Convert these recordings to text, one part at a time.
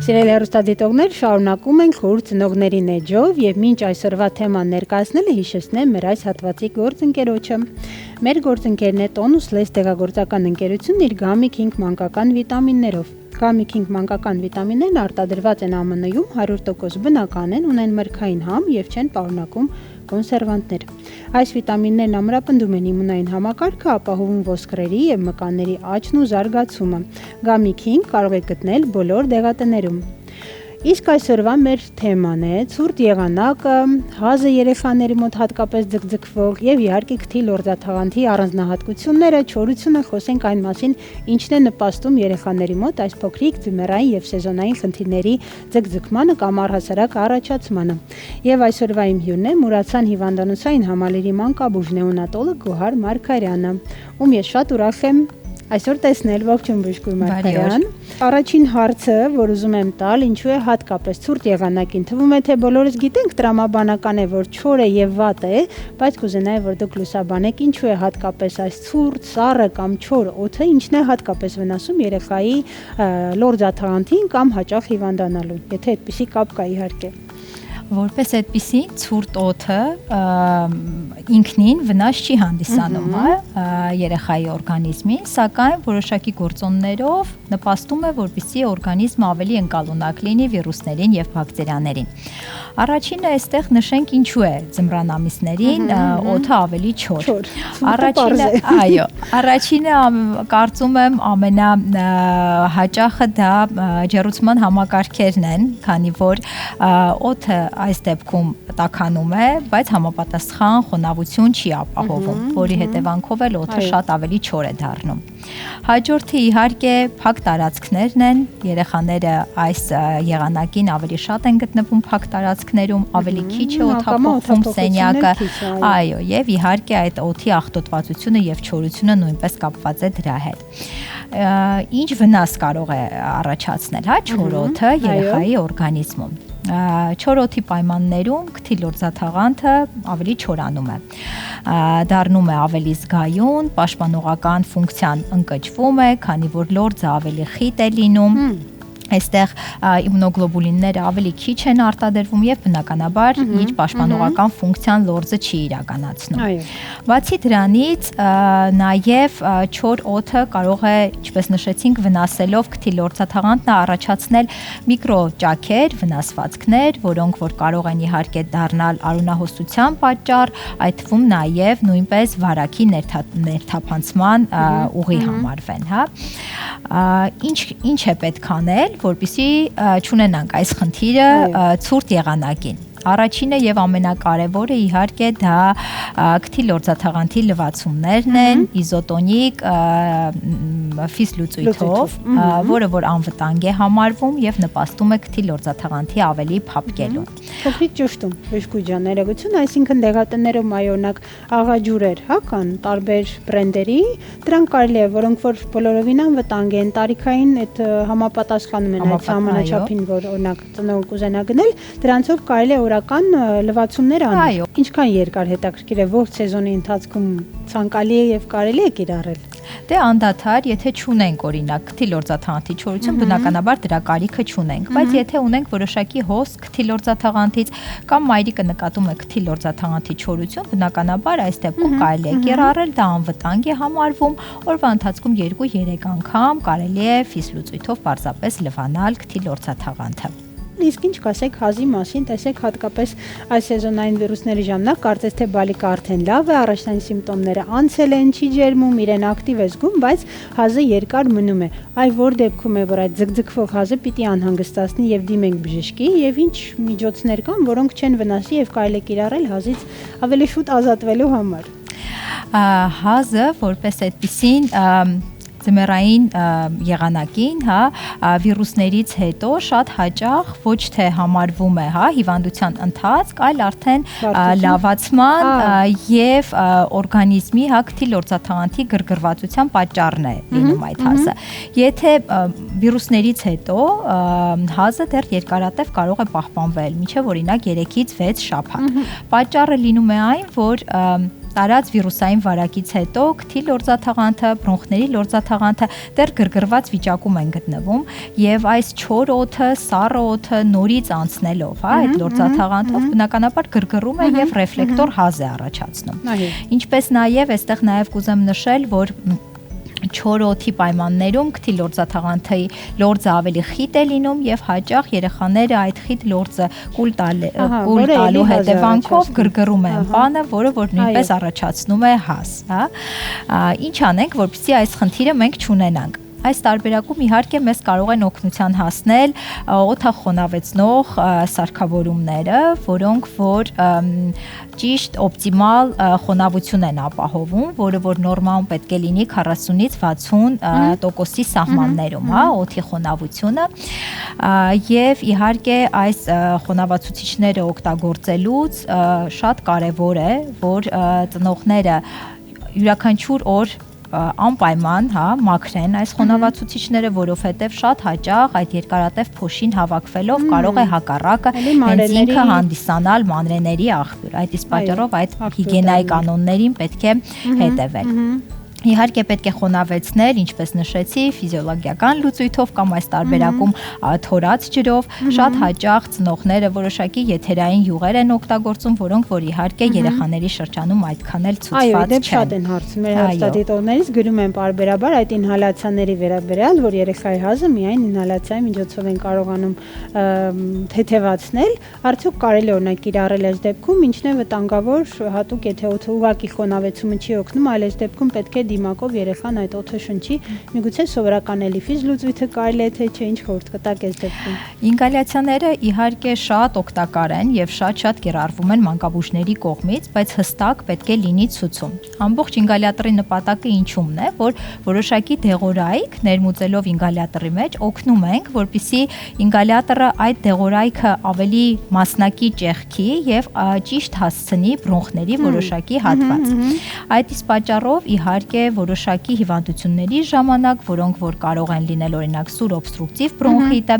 Սիրելի հեռուստադիտողներ, շարունակում ենք խոր ծնողներին էջով եւ մինչ այսօրվա թեման ներկայացնելը հիշեցնեմ մեր այս հատվածի գործընկերոջը։ Մեր գործընկերն է Tonus Less դեղագործական ընկերությունն իր Gami King մանկական վիտամիններով։ Gami King մանկական վիտամիններն արտադրված են ԱՄՆ-ում 100% բնական են, ունեն մրգային համ եւ չեն պարունակում կոնսերվանտներ։ Այս վիտամիններն ամրապնդում են իմունային համակարգը, ապահովում ոսկրերի եւ մկանների աճն ու զարգացումը։ Gami King կարող եք գտնել բոլոր դեղատներում։ Իսկ այսօրվա մեր թեման է ցուրտ եղանակը, հազը երեխաների մոտ հատկապես ձգձգվող եւ իհարկե քթի լորձաթաղանթի առանձնահատկությունները, չորությունը, խոսենք այն մասին, ինչն է նպաստում երեխաների մոտ այս փոքրիկ ձմեռային եւ սեզոնային խնդիրների ձգձգմանը կամ առհասարակ առաջացմանը։ Եվ այսօրվա իմ հյուրն է Մուրացան հիվանդանոցային համալիրի մանկաբույժ նեոնատոլոգ Գոհար Մարգարյանը, ում ես շատ ուրախ եմ այսօր տեսնել, ողջույն բժշկուհի Մարգարյան։ Առաջին հարցը, որ ուզում եմ տալ, ինչու է հատկապես ցուրտ եղանակին։ Թվում է, թե բոլորս գիտենք, տրամաբանական է, որ չոր է եւ վատ է, բայց կուզենայի, որ դուք լուսաբանեք, ինչու է հատկապես այս ցուրտ, սառը կամ չոր օդը, ինչն է հատկապես վնասում երեխայի լորձաթաղանթին կամ հաճախ հիվանդանալուն, եթե այդպիսի կապ կա իհարկե։ Որպես այդպիսի ցուրտ օդը ինքնին վնաս չի հանդիսանում երեխայի օրգանիզմին, սակայն որոշակի գործոններով նպաստում է, որպեսզի օրգանիզմը ավելի ընկալունակ լինի վիրուսներին եւ բակտերիաներին։ Առաջինը այստեղ նշենք ինչու է ձմռան ամիսներին օդը ավելի չոր։ Առաջինը կարծում եմ ամենահաճախը դա ջեռուցման համակարգերն են, քանի որ օդը այս դեպքում տաքանում է, բայց համապատասխան խոնավություն չի ապահովում, որի հետևանքով էլ օդը շատ ավելի չոր է դառնում։ Հաջորդը իհարկե փակ տարածքներն են, երեխաները այս եղանակին ավելի շատ են գտնվում փակ տարածքներում, ավելի քիչ է օդափոխվում սենյակը, այո, եւ իհարկե այդ օդի աղտոտվածությունը եւ չորությունը նույնպես կապված է դրա հետ։ Ինչ վնաս կարող է առաջացնել, չոր օդը երեխայի օրգանիզմում։ Չոր օդի պայմաններում քթի լորձաթաղանթը ավելի չորանում է, դառնում է ավելի զգայուն, պաշտպանողական ֆունկցիան ընկճվում է, քանի որ լորձը ավելի խիտ է լինում։ Այստեղ իմունոգլոբուլինները ավելի քիչ են արտադրվում եւ բնականաբար իր պաշտպանողական ֆունկցիան լորձը չի իրականացնում։ Բացի դրանից նաեւ չոր օդը կարող է, ինչպես նշեցինք, վնասելով քթի լորձաթաղանթն առաջացնել միկրոճաքեր, վնասվածքներ, որոնք որ կարող են իհարկե դառնալ արյունահոսության պատճառ, այդ թվում նաեւ նույնպես վարակի ներթափանցման ուղի համարվեն, Ինչ է պետք անել, որպեսզի չունենանք այս խնդիրը ցուրտ եղանակին։ Առաջինը եւ ամենակարևորը իհարկե դա քթի լորձաթաղանթի լվացումներն են, իզոտոնիկ ֆիզլուծույթով, որը որ անվտանգ է համարվում եւ նպաստում է քթի լորձաթաղանթի ավելի փափկելուն։ Փոքրիկ ճշտում, բժշկուհի ջան, ներողություն, այսինքն դեղատներում օրինակ աղաջուրեր, կան տարբեր բրենդերի, դրանք կարելի է, որոնք որ բոլորովին անվտանգ են, տարիքային այդ համապատասխանում են այդ համանաչափին, որ օրինակ ծնող կուզենա գնել, դրանցով կարելի է օրական լվացումներ անել։ Ինչքան երկար հետաքրքիր է, ողջ սեզոնի ընթացքում ցանկալի է եւ կարելի է կիրառել։ Դե անդադար, եթե չունենք օրինակ քթի լորձաթաղանթի չորություն, բնականաբար դրա կարիքը չունենք, բայց եթե ունենք որոշակի հոսք քթի լորձաթաղանթից կամ մայրիկը նկատում է քթի լորձաթաղանթի չորություն, բնականաբար այս դեպքում կարելի է կիրառել, դա անվտանգ է համարվում, օրվա ընթացքում 2-3 անգամ կարելի է ֆիզլուծույթով պարզապես լվանալ քթի լորձաթաղանթը։ Իսկ ինչ կասեք հազի մասին, տեսեք հատկապես այս սեզոնային վիրուսների ժամանակ, կարծես թե բալիկը արդեն լավ է, առաջնային սիմպտոմները անցել են, չի ջերմում, իրեն ակտիվ է զգում, բայց հազը երկար մնում է։ Այ որ դեպքում է, որ այդ ձգձգվող հազը պիտի անհանգստացնի եւ դիմենք բժշկի, եւ ինչ միջոցներ կան, որոնք չեն վնասի եւ կարելի է կիրառել հազից ավելի շուտ ազատվելու համար։ Հազը որպես այդպիսին ձմեռային եղանակին, վիրուսներից հետո շատ հաճախ ոչ թե համարվում է, հիվանդության ընթացք, այլ արդեն լավացման եւ օրգանիզմի քթի լորձաթաղանթի գրգռվածության պատճառն է լինում այդ հազը։ Եթե վիրուսներից հետո հազը դեռ երկարատև կարող է պահպանվել, մինչեւ օրինակ 3-ից 6 շաբաթ։ Պատճառը լինում է այն, որ տարած վիրուսային վարակից հետո քթի լորձաթաղանթը, բրոնխների լորձաթաղանթը դեռ գրգռված վիճակում են գտնվում եւ այս չոր օդը, սառը օդը նորից անցնելով, այդ լորձաթաղանթով բնականաբար գրգռում է եւ ռեֆլեկտոր հազ է առաջացնում։ Ինչպես նաեւ այստեղ նաեւ կուզեմ նշել, որ չոր օդի պայմաններում քթի լորձաթաղանթի լորձը ավելի խիտ է լինում եւ հաճախ երեխաները այդ խիտ լորձը կուլ տալու հետևանքով գրգռում են բանը, որը որ նույնպես առաջացնում է հազ, հա։ Ինչ անենք, որպեսզի այս խնդիրը մենք չունենանք։ Այս տարբերակում իհարկե մեզ կարող են օգնության հասնել օդախոնավեցնող սարքավորումները, որոնք որ ճիշտ օպտիմալ խոնավություն են ապահովում, որը որ նորմայում պետք է լինի 40-ից 60% սահմաններում, հա, օդի խոնավությունը, եւ իհարկե այս խոնավացուցիչները օգտագործելուց շատ կարեւոր է, որ ծնողները յուրաքանչյուր օր անպայման, հա, մաքրեն այս խոնավացուցիչները, որովհետև շատ հաճախ այդ երկարատև փոշին հավաքվելով կարող է հակառակը հենց ինքը հանդիսանալ մանրեների աղբյուր։ Այդ իսկ պատճառով այդ հիգիենայի կանոններին պետք է հետևել։ Իհարկե պետք է խոնավեցնել, ինչպես նշեցի, ֆիզիոլոգիական լուծույթով կամ այս տարբերակում թորած ջրով, շատ հաճախ ծնողները որոշակի եթերային յուղեր են օգտագործում, որոնք որ իհարկե երեխաների շրջանում այդքան էլ ցուցված չեն։ Այո, շատ են հարցում մեր հաստատիտողներից, գրում են պարբերաբար այդ ինհալացիաների վերաբերյալ, որ երեխայի հազը միայն ինհալացիայի միջոցով են կարողանում թեթևացնել, արդյոք կարելի օրինակ կիրառել այս դեպքում, ինչն է վտանգավոր, հատուկ եթե օդը ուղղակի խոնավեցումը չի օգնում, այլ այս դեպքում պետք է դիմակով երեխան այդ օդը շնչի, միգուցե սովորական էլիֆիզ լուծույթը կարելի է թե չէ, ինչ խորհուրդ կտաք այս դեպքում։ Ինգալյացիաները իհարկե շատ օգտակար են եւ շատ կիրառվում են մանկաբույժների կողմից, բայց հստակ պետք է լինի ցուցում։ Ամբողջ ինգալյատորի նպատակը ինչումն է, որ որոշակի դեղորայք ներմուծելով ինգալյատորի մեջ օգնում ենք, որպեսզի ինգալյատորը այդ դեղորայքը ավելի մասնակի ճեղքի եւ ճիշտ հասցնի բրոնխների որոշակի հատված։ Այդ իսկ պատճառով իհարկե որոշակի հիվանդությունների ժամանակ, որոնք որ կարող են լինել օրինակ սուր օբստրուկտիվ բրոնխիտը,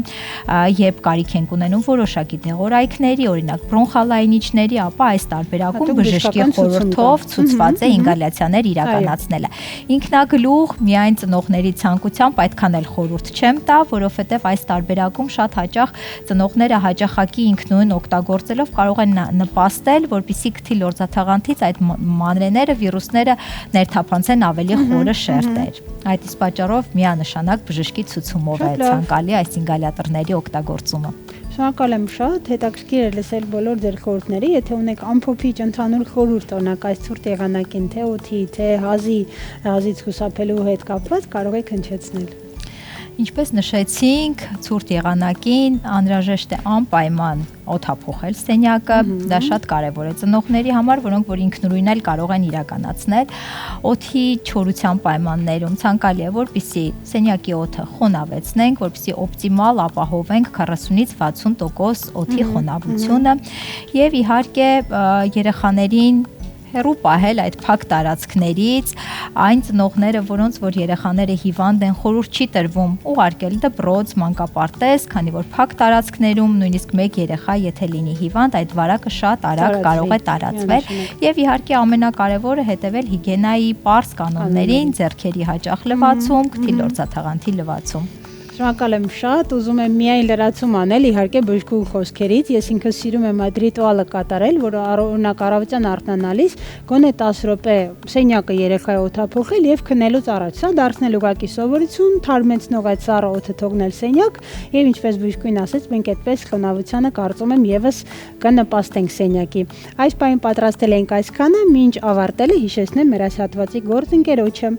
երբ կարիք են ունենում որոշակի դեղորայքների, օրինակ բրոնխալայնիչների, ապա այս տարբերակում բժշկի խորհրդով ցուցված է ինգալյացիաներ իրականացնելը։ Ինքնագլուխ միայն ծնողների ցանկությամբ այդքան էլ խորհուրդ չեմ տա, որովհետև այս տարբերակում շատ հաճախ ծնողները հաճախակի ինքնուրույն օգտագործելով կարող են նպաստել, որպեսզի քթի լորձաթաղանթից այդ մանրեները, վիրուսները ներթափանցեն ավելի խորը շերտեր։ Այդ իսկ պատճառով միանշանակ բժշկի ցուցումով է ցանկալի այս ինգալյատորների օգտագործումը։ Շնորհակալ եմ շատ, հետաքրքիր է լսել բոլոր ձեր խորհուրդները, եթե ունեք ամփոփիչ ընդհանուր խորհուրդ, օրինակ այս ցուրտ եղանակին, թե օդի, թե հազից խուսափելու հետ կապված, կարող եք հնչեցնել։ Ինչպես նշեցինք, ցուրտ եղանակին անհրաժեշտ է անպայման օդափոխել սենյակը, դա շատ կարևոր է ծնողների համար, որոնք որ ինքնուրույն էլ կարող են իրականացնել։ Օդի չորության պայմաններում ցանկալի է, որպեսզի սենյակի օդը խոնավեցնենք, որպեսզի օպտիմալ ապահովենք 40-ից 60% օդի խոնավությունը եւ իհարկե երեխաներին հեռու պահել այդ փակ տարածքներից, այն ծնողները, որոնց որ երեխաները հիվանդ են, խորհուրդ չի տրվում ուղարկել դպրոց, մանկապարտեզ, քանի որ փակ տարածքներում նույնիսկ մեկ երեխա եթե լինի հիվանդ, այդ վարակը շատ արագ կարող է տարածվել եւ իհարկե ամենակարևորը հետեւել հիգիենայի պարզ կանոններին, ձեռքերի հաճախ լվացում, քթի լորձաթաղանթի լվացում։ Շնորհակալ եմ շատ, ուզում եմ միայն լրացում անել, իհարկե բժշկու խոսքերից, ես ինքս սիրում եմ այդ ռիտուալը կատարել, որը օրինակ առավոտյան արթնանալիս գոնե 10 րոպե սենյակը երեխայի օդափոխել եւ քնելուց առաջ, սա դարձնել ուղղակի սովորություն, թարմեցնող այդ սառը օդը թողնել սենյակ եւ ինչպես բժշկուին ասեց, մենք այդպես խոնավությանը կարծում եմ եւս կնպաստենք սենյակի։ Այս պահին պատրաստել ենք այսքանը, մինչ ավարտելը հիշեցնեմ մեր այս հատվածի գործընկերոջը։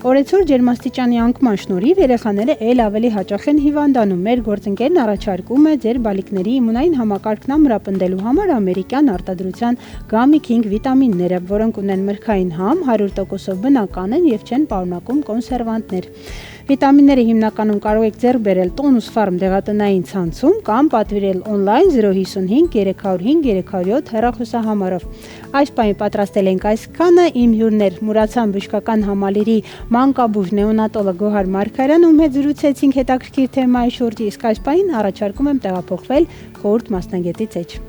Օրեցօր ջերմաստիճանի անկման շնորհիվ երեխաները ել ավելի հաճախ են հիվանդանում։ Մեր գործընկերն առաջարկում է ձեր բալիկների իմունային համակարգն ամրապնդելու համար ամերիկյան արտադրության Gummy King վիտամինները, որոնք ունեն մրգային համ, 100%-ով բնական են եւ չեն պարունակում կոնսերվանտներ։ Վիտամինները հիմնականում կարող եք ձեռք բերել Tonus Farm դեղատնային ցանցում կամ պատվիրել on-line 055 305 307 հեռախոսահամարով։ Այս պահին պատրաստել ենք այսքանը, իմ հյուրներ Մուրացան բժշկական համալիրի մանկաբույժ նեոնատոլոգ Գոհար Մարգարյան, ում հետ զրուցեցինք հետաքրքիր թեմայի շուրջ, իսկ այս պահին առաջարկում եմ տեղափոխվել խորհուրդ մասնագետի ցեջ։